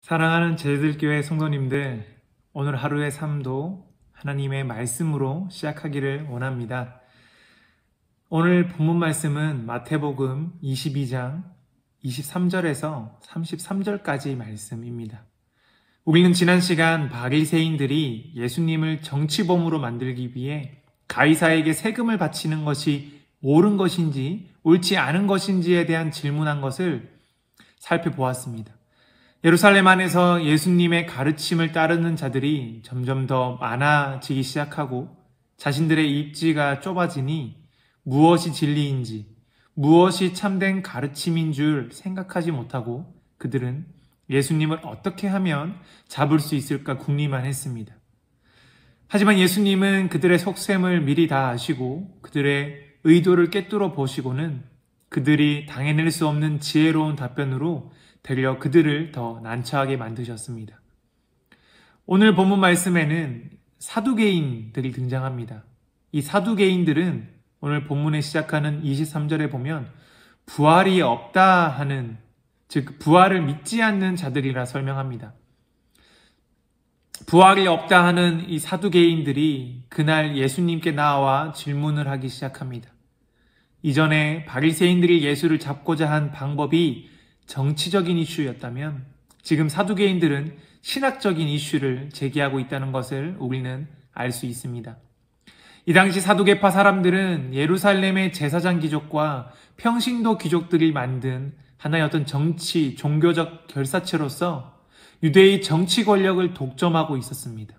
사랑하는 제들교회 성도님들, 오늘 하루의 삶도 하나님의 말씀으로 시작하기를 원합니다. 오늘 본문 말씀은 마태복음 22장 23절에서 33절까지 말씀입니다. 우리는 지난 시간 바리새인들이 예수님을 정치범으로 만들기 위해 가이사에게 세금을 바치는 것이 옳은 것인지 옳지 않은 것인지에 대한 질문한 것을 살펴보았습니다. 예루살렘 안에서 예수님의 가르침을 따르는 자들이 점점 더 많아지기 시작하고 자신들의 입지가 좁아지니 무엇이 진리인지, 무엇이 참된 가르침인 줄 생각하지 못하고 그들은 예수님을 어떻게 하면 잡을 수 있을까 궁리만 했습니다. 하지만 예수님은 그들의 속셈을 미리 다 아시고 그들의 의도를 꿰뚫어 보시고는 그들이 당해낼 수 없는 지혜로운 답변으로 되려 그들을 더 난처하게 만드셨습니다. 오늘 본문 말씀에는 사두개인들이 등장합니다. 이 사두개인들은 오늘 본문에 시작하는 23절에 보면 부활이 없다 하는, 즉 부활을 믿지 않는 자들이라 설명합니다. 부활이 없다 하는 이 사두개인들이 그날 예수님께 나와 질문을 하기 시작합니다. 이전에 바리새인들이 예수를 잡고자 한 방법이 정치적인 이슈였다면 지금 사두개인들은 신학적인 이슈를 제기하고 있다는 것을 우리는 알 수 있습니다. 이 당시 사두개파 사람들은 예루살렘의 제사장 귀족과 평신도 귀족들이 만든 하나의 어떤 정치, 종교적 결사체로서 유대의 정치 권력을 독점하고 있었습니다.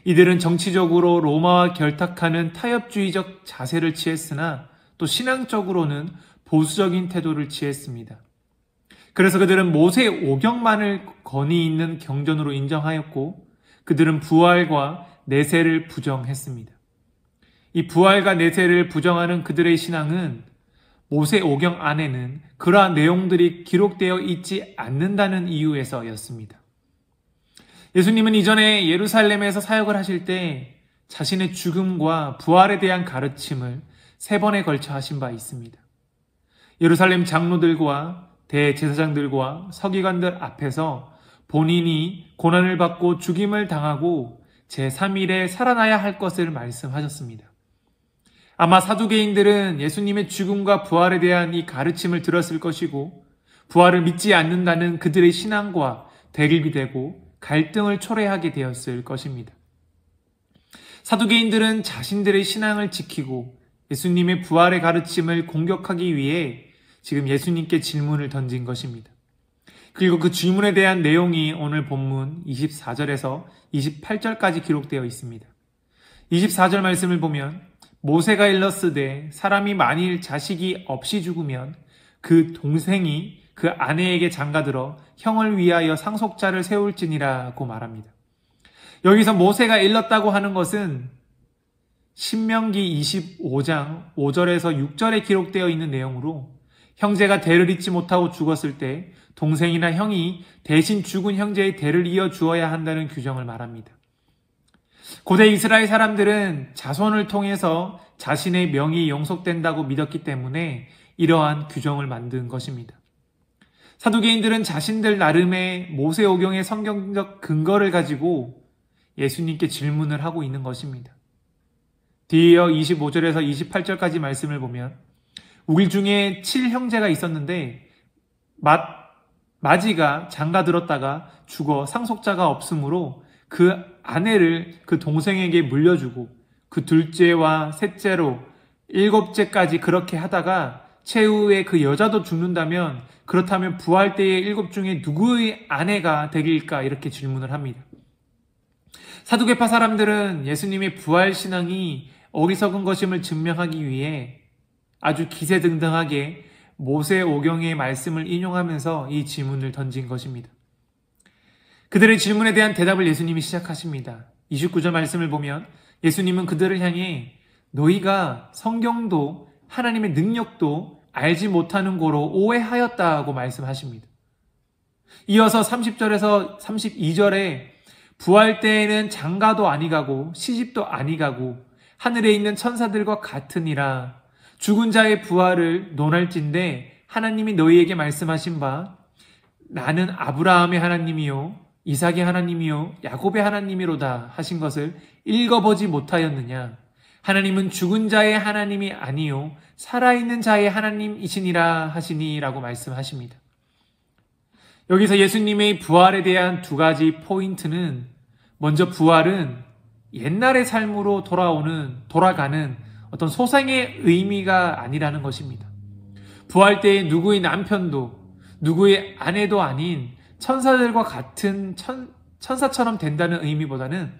이들은 정치적으로 로마와 결탁하는 타협주의적 자세를 취했으나 또 신앙적으로는 보수적인 태도를 취했습니다. 그래서 그들은 모세 오경만을 권위 있는 경전으로 인정하였고 그들은 부활과 내세를 부정했습니다. 이 부활과 내세를 부정하는 그들의 신앙은 모세 오경 안에는 그러한 내용들이 기록되어 있지 않는다는 이유에서였습니다. 예수님은 이전에 예루살렘에서 사역을 하실 때 자신의 죽음과 부활에 대한 가르침을 3번에 걸쳐 하신 바 있습니다. 예루살렘 장로들과 대제사장들과 서기관들 앞에서 본인이 고난을 받고 죽임을 당하고 제3일에 살아나야 할 것을 말씀하셨습니다. 아마 사두개인들은 예수님의 죽음과 부활에 대한 이 가르침을 들었을 것이고 부활을 믿지 않는다는 그들의 신앙과 대립이 되고 갈등을 초래하게 되었을 것입니다. 사두개인들은 자신들의 신앙을 지키고 예수님의 부활의 가르침을 공격하기 위해 지금 예수님께 질문을 던진 것입니다. 그리고 그 질문에 대한 내용이 오늘 본문 24절에서 28절까지 기록되어 있습니다. 24절 말씀을 보면 모세가 일렀으되 사람이 만일 자식이 없이 죽으면 그 동생이 그 아내에게 장가들어 형을 위하여 상속자를 세울지니라고 말합니다. 여기서 모세가 일렀다고 하는 것은 신명기 25장 5절에서 6절에 기록되어 있는 내용으로 형제가 대를 잇지 못하고 죽었을 때 동생이나 형이 대신 죽은 형제의 대를 이어 주어야 한다는 규정을 말합니다. 고대 이스라엘 사람들은 자손을 통해서 자신의 명이 영속된다고 믿었기 때문에 이러한 규정을 만든 것입니다. 사두개인들은 자신들 나름의 모세오경의 성경적 근거를 가지고 예수님께 질문을 하고 있는 것입니다. 뒤이어 25절에서 28절까지 말씀을 보면 우리 중에 7형제가 있었는데 마지가 장가들었다가 죽어 상속자가 없으므로 그 아내를 그 동생에게 물려주고 그 둘째와 셋째로 7째까지 그렇게 하다가 최후에 그 여자도 죽는다면 그렇다면 부활 때의 7 중에 누구의 아내가 되길까 이렇게 질문을 합니다. 사두개파 사람들은 예수님의 부활 신앙이 어리석은 것임을 증명하기 위해 아주 기세등등하게 모세오경의 말씀을 인용하면서 이 질문을 던진 것입니다. 그들의 질문에 대한 대답을 예수님이 시작하십니다. 29절 말씀을 보면 예수님은 그들을 향해 너희가 성경도 하나님의 능력도 알지 못하는 고로 오해하였다고 말씀하십니다. 이어서 30절에서 32절에 부활 때에는 장가도 아니가고 시집도 아니가고 하늘에 있는 천사들과 같으니라 죽은 자의 부활을 논할진대 하나님이 너희에게 말씀하신 바 나는 아브라함의 하나님이요 이삭의 하나님이요 야곱의 하나님이로다 하신 것을 읽어보지 못하였느냐? 하나님은 죽은 자의 하나님이 아니요 살아있는 자의 하나님이시니라 하시니라고 말씀하십니다. 여기서 예수님의 부활에 대한 두 가지 포인트는, 먼저 부활은 옛날의 삶으로 돌아가는 어떤 소생의 의미가 아니라는 것입니다. 부활 때에 누구의 남편도 누구의 아내도 아닌 천사들과 같은 천사처럼 된다는 의미보다는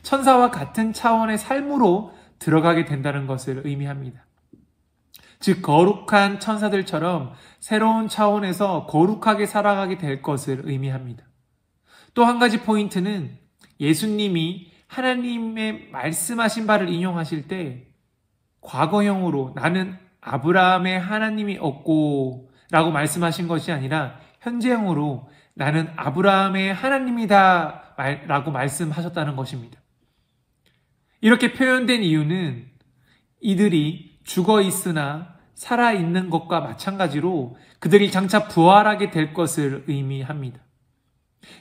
천사와 같은 차원의 삶으로 들어가게 된다는 것을 의미합니다. 즉 거룩한 천사들처럼 새로운 차원에서 거룩하게 살아가게 될 것을 의미합니다. 또 한 가지 포인트는 예수님이 하나님의 말씀하신 바를 인용하실 때 과거형으로 나는 아브라함의 하나님이 없고 라고 말씀하신 것이 아니라 현재형으로 나는 아브라함의 하나님이다 라고 말씀하셨다는 것입니다. 이렇게 표현된 이유는 이들이 죽어 있으나 살아있는 것과 마찬가지로 그들이 장차 부활하게 될 것을 의미합니다.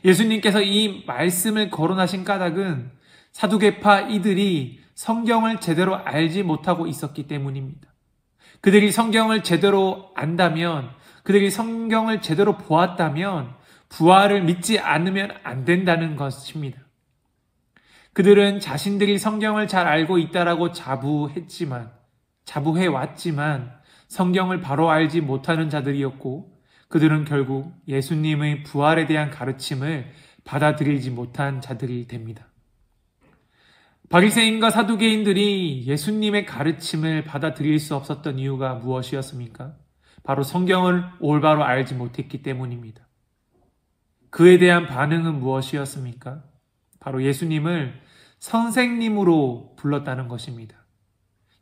예수님께서 이 말씀을 거론하신 까닭은 사두개파 이들이 성경을 제대로 알지 못하고 있었기 때문입니다. 그들이 성경을 제대로 안다면, 그들이 성경을 제대로 보았다면 부활을 믿지 않으면 안 된다는 것입니다. 그들은 자신들이 성경을 잘 알고 있다라고 자부해왔지만 성경을 바로 알지 못하는 자들이었고, 그들은 결국 예수님의 부활에 대한 가르침을 받아들이지 못한 자들이 됩니다. 바리새인과 사두개인들이 예수님의 가르침을 받아들일 수 없었던 이유가 무엇이었습니까? 바로 성경을 올바로 알지 못했기 때문입니다. 그에 대한 반응은 무엇이었습니까? 바로 예수님을 선생님으로 불렀다는 것입니다.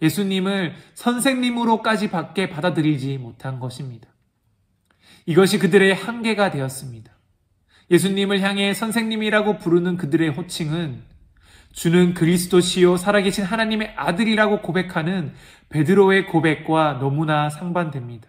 예수님을 선생님으로까지 밖에 받아들이지 못한 것입니다. 이것이 그들의 한계가 되었습니다. 예수님을 향해 선생님이라고 부르는 그들의 호칭은 주는 그리스도시요 살아계신 하나님의 아들이라고 고백하는 베드로의 고백과 너무나 상반됩니다.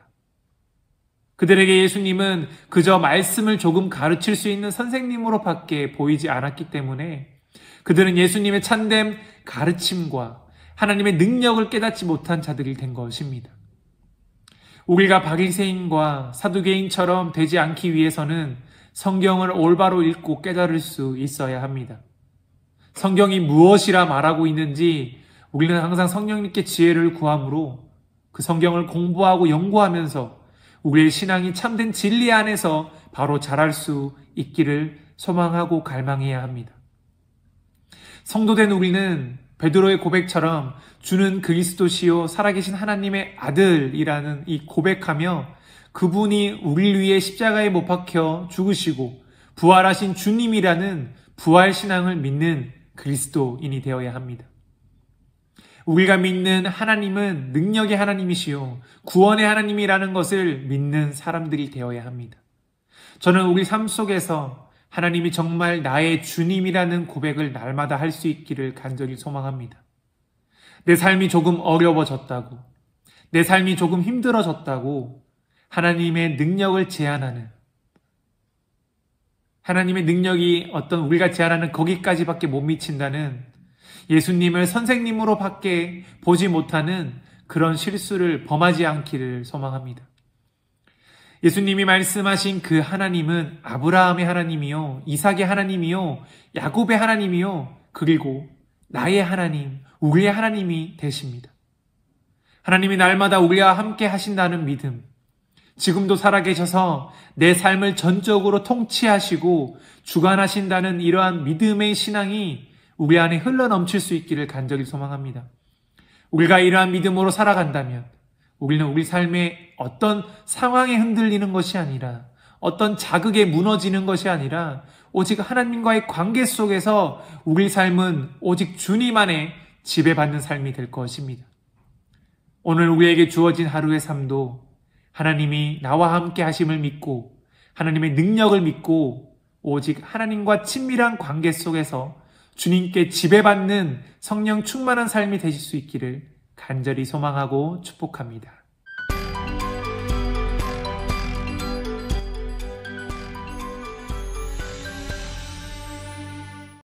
그들에게 예수님은 그저 말씀을 조금 가르칠 수 있는 선생님으로밖에 보이지 않았기 때문에 그들은 예수님의 참된 가르침과 하나님의 능력을 깨닫지 못한 자들이 된 것입니다. 우리가 바리새인과 사두개인처럼 되지 않기 위해서는 성경을 올바로 읽고 깨달을 수 있어야 합니다. 성경이 무엇이라 말하고 있는지 우리는 항상 성령님께 지혜를 구함으로 그 성경을 공부하고 연구하면서 우리의 신앙이 참된 진리 안에서 바로 자랄 수 있기를 소망하고 갈망해야 합니다. 성도된 우리는 베드로의 고백처럼 주는 그리스도시요 살아계신 하나님의 아들이라는 이 고백하며 그분이 우리를 위해 십자가에 못 박혀 죽으시고 부활하신 주님이라는 부활신앙을 믿는 그리스도인이 되어야 합니다. 우리가 믿는 하나님은 능력의 하나님이시요 구원의 하나님이라는 것을 믿는 사람들이 되어야 합니다. 저는 우리 삶 속에서 하나님이 정말 나의 주님이라는 고백을 날마다 할 수 있기를 간절히 소망합니다. 내 삶이 조금 어려워졌다고, 내 삶이 조금 힘들어졌다고 하나님의 능력을 제한하는, 하나님의 능력이 어떤 우리가 제한하는 거기까지밖에 못 미친다는, 예수님을 선생님으로 밖에 보지 못하는 그런 실수를 범하지 않기를 소망합니다. 예수님이 말씀하신 그 하나님은 아브라함의 하나님이요 이삭의 하나님이요 야곱의 하나님이요 그리고 나의 하나님, 우리의 하나님이 되십니다. 하나님이 날마다 우리와 함께 하신다는 믿음, 지금도 살아계셔서 내 삶을 전적으로 통치하시고 주관하신다는 이러한 믿음의 신앙이 우리 안에 흘러넘칠 수 있기를 간절히 소망합니다. 우리가 이러한 믿음으로 살아간다면 우리는 우리 삶의 어떤 상황에 흔들리는 것이 아니라, 어떤 자극에 무너지는 것이 아니라 오직 하나님과의 관계 속에서 우리 삶은 오직 주님 안에 지배받는 삶이 될 것입니다. 오늘 우리에게 주어진 하루의 삶도 하나님이 나와 함께 하심을 믿고 하나님의 능력을 믿고 오직 하나님과 친밀한 관계 속에서 주님께 지배받는 성령 충만한 삶이 되실 수 있기를 간절히 소망하고 축복합니다.